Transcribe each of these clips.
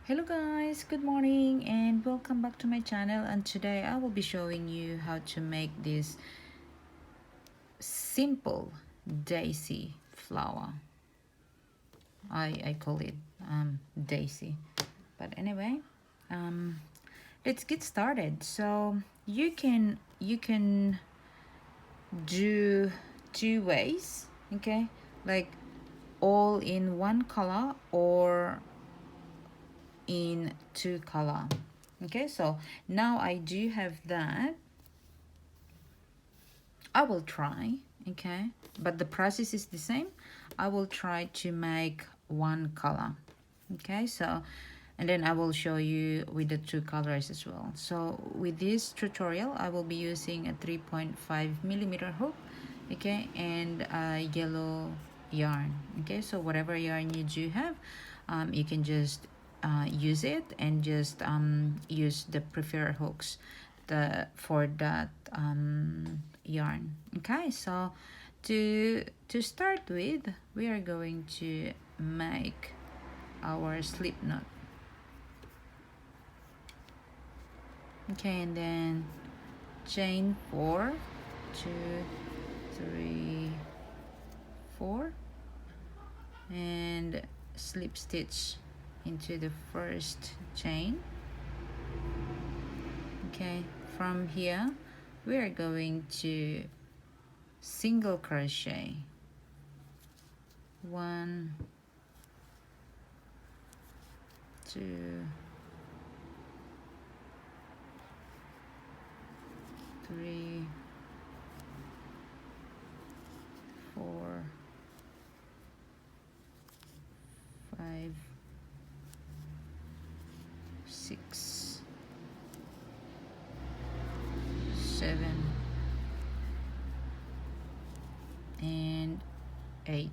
Hello guys, good morning and welcome back to my channel, and today I will be showing you how to make this simple daisy flower. I call it daisy, but anyway, um, let's get started. So you can do two ways, okay, like all in one color or in two color. Okay, so now I do have that. I will try, okay, but the process is the same. I will try to make one color, okay, so and then I will show you with the two colors as well. So with this tutorial I will be using a 3.5 millimeter hook, okay, and a yellow yarn. Okay, so whatever yarn you do have, you can just use it and just use the preferred hooks for that yarn. Okay, so to start with, we are going to make our slip knot. Okay, and then chain 4, 2, 3, 4, and slip stitch into the first chain. Okay, from here we are going to single crochet 1, 2, 3, 4, 5, 6, 7, and 8.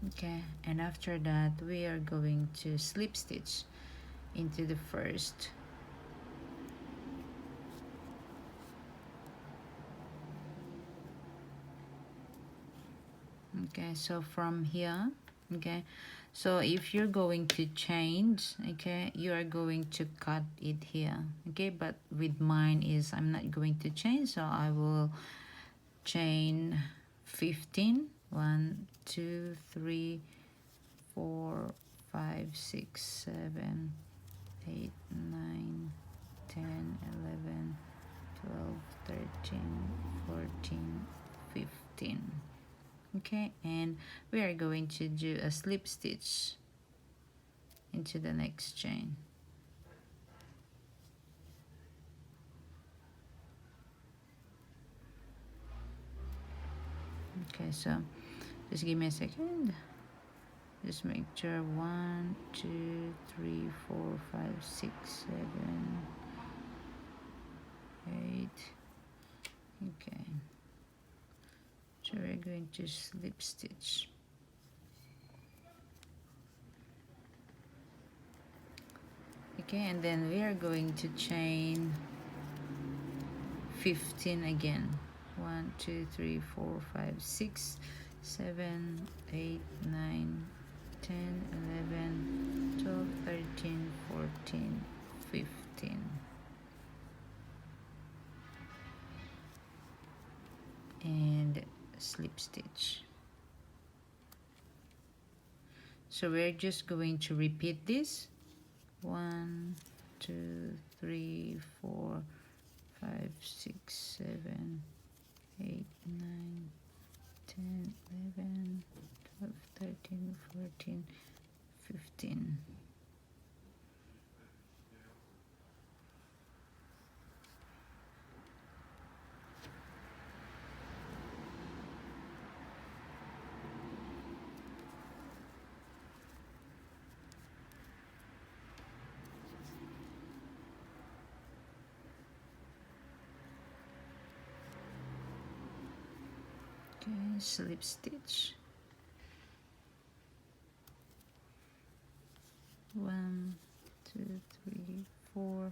Okay, and after that we are going to slip stitch into the first. Okay, so from here, okay, so if you're going to change, okay, you are going to cut it here, okay, but with mine is I'm not going to change, so I will chain 15, 1, 2, 3, 4, 5, 6, 7, 8, 9, 10, 11, 12, 13, 14, 15. Okay, and we are going to do a slip stitch into the next chain. Okay, so just give me a second. Just make sure 1, 2, 3, 4, 5, 6, 7, 8. Okay, so we're going to slip stitch. Okay, and then we are going to chain 15 again. 1, 2, 3, 4, 5, 6, 7, 8, 9, 10, 11, 12, 13, 14, 15. And slip stitch. So we're just going to repeat this. 1, 2, 3, 4, 5, 6, 7, 8, 9, 10, 11, 12, 13, 14, 15. Okay, slip stitch. 1, 2, 3, 4,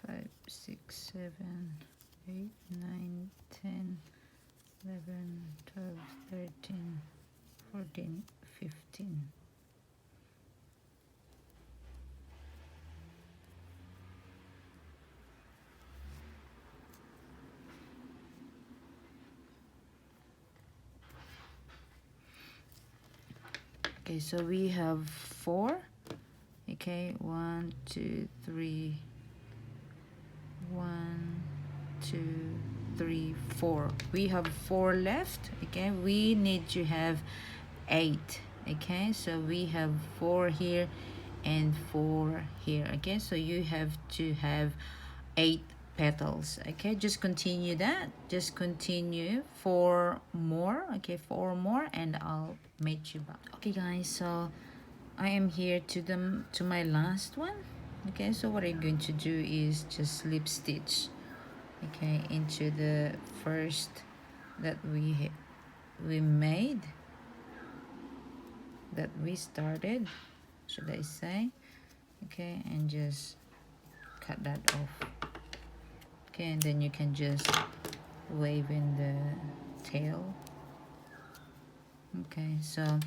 5, 6, 7, 8, 9, 10, 11, 12, 13, 14, 15. Okay, so we have 4. Okay, 1 2 3, 1 2 3 4. We have 4 left. Okay, we need to have 8. Okay, so we have 4 here and 4 here. Okay, so you have to have 8 petals. Okay, just continue that, just continue 4 more. Okay, 4 more and I'll meet you back. Okay guys, so I am here to my last one. Okay, so what I'm going to do is just slip stitch, okay, into the first that we made, that we started, should I say. Okay, and just cut that off. Okay, and then you can just wave in the tail. Okay, so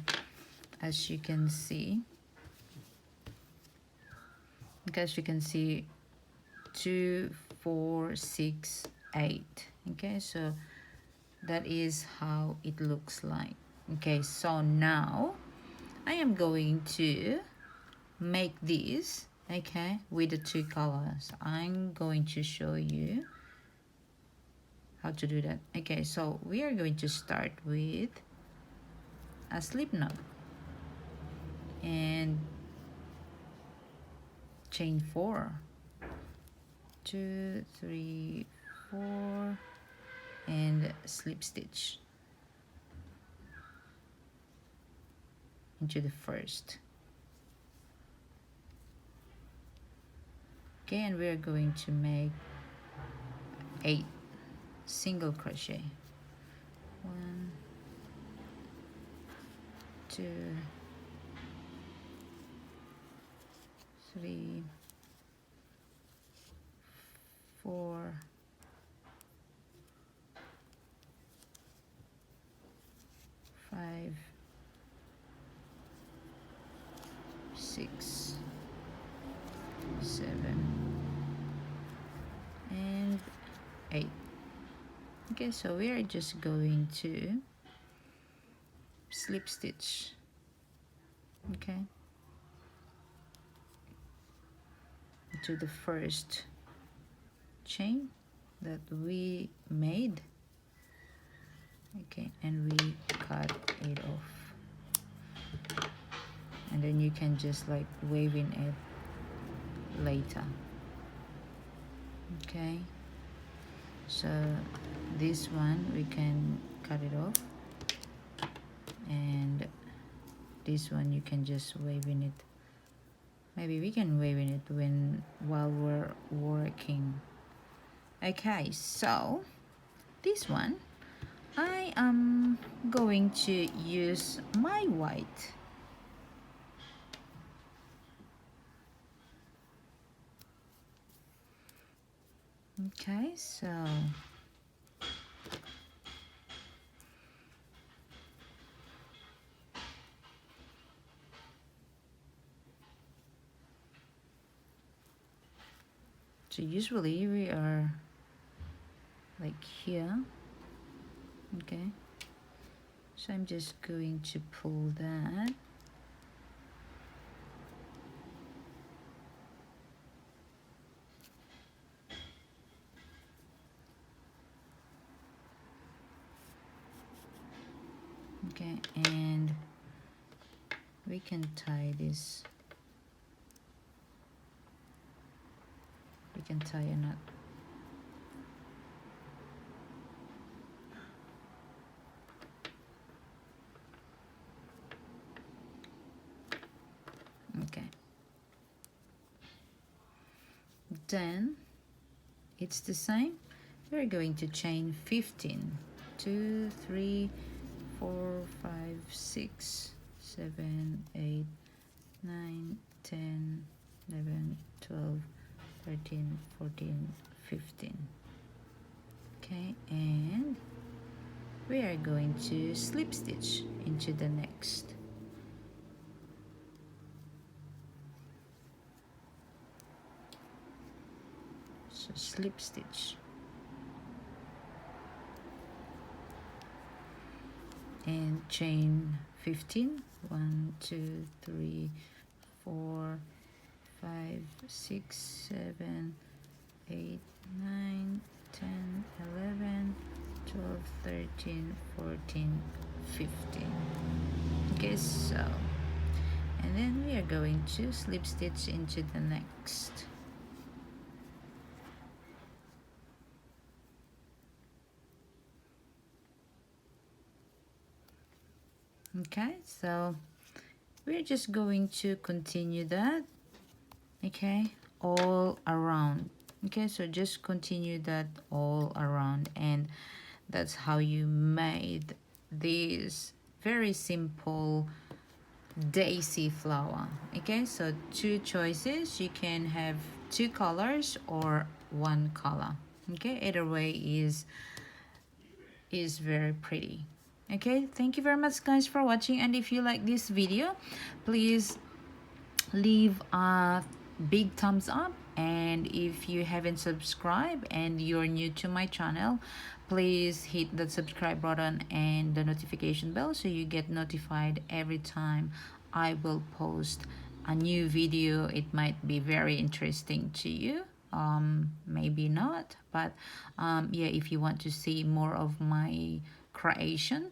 as you can see, 2 4 6 8. Okay, so that is how it looks like. Okay, so now I am going to make this, okay, with the 2 colors. I'm going to show you how to do that. Okay, so we are going to start with a slip knot and chain 4, 2 3 4, and slip stitch into the first. Okay, and we are going to make 8 single crochet. 1 2 3 4 5 6 7 and 8. Okay, so we are just going to slip stitch, okay, to the first chain that we made. Okay, and we cut it off, and then you can just like wave in it later. Okay, so this one we can cut it off, and this one you can just wave in it. Maybe we can wave in it while we're working. Okay, so this one I am going to use my white. Okay, so usually we are like here. Okay, so I'm just going to pull that. Okay, and we can tie this. We can tie a knot. Okay, then it's the same. We're going to chain 15. 2 3 4 5 6 7 8 9 10 11 12 13 14 15. Okay, and we are going to slip stitch into the next. So slip stitch and chain 15. 1 2 3 4 5 6 7 8 9 10 11 12 13 14 15. Okay, so and then we are going to slip stitch into the next. Okay, so we're just going to continue that, okay, all around. Okay, so just continue that all around, and that's how you made this very simple daisy flower. Okay, so two choices, you can have two colors or one color. Okay, either way is very pretty. Okay, thank you very much guys for watching, and if you like this video, please leave a big thumbs up, and if you haven't subscribed and you're new to my channel, please hit the subscribe button and the notification bell so you get notified every time I will post a new video. It might be very interesting to you, maybe not, but yeah, if you want to see more of my creation,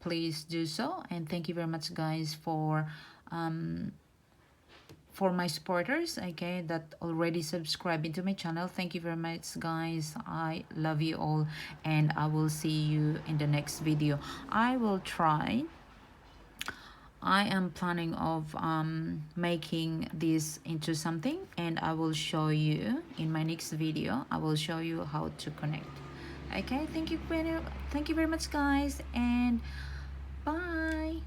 please do so. And thank you very much guys for my supporters, okay, that already subscribe into my channel. Thank you very much guys, I love you all, and I will see you in the next video. I am planning of making this into something, and I will show you in my next video. I will show you how to connect. Okay, thank you very much guys, and bye.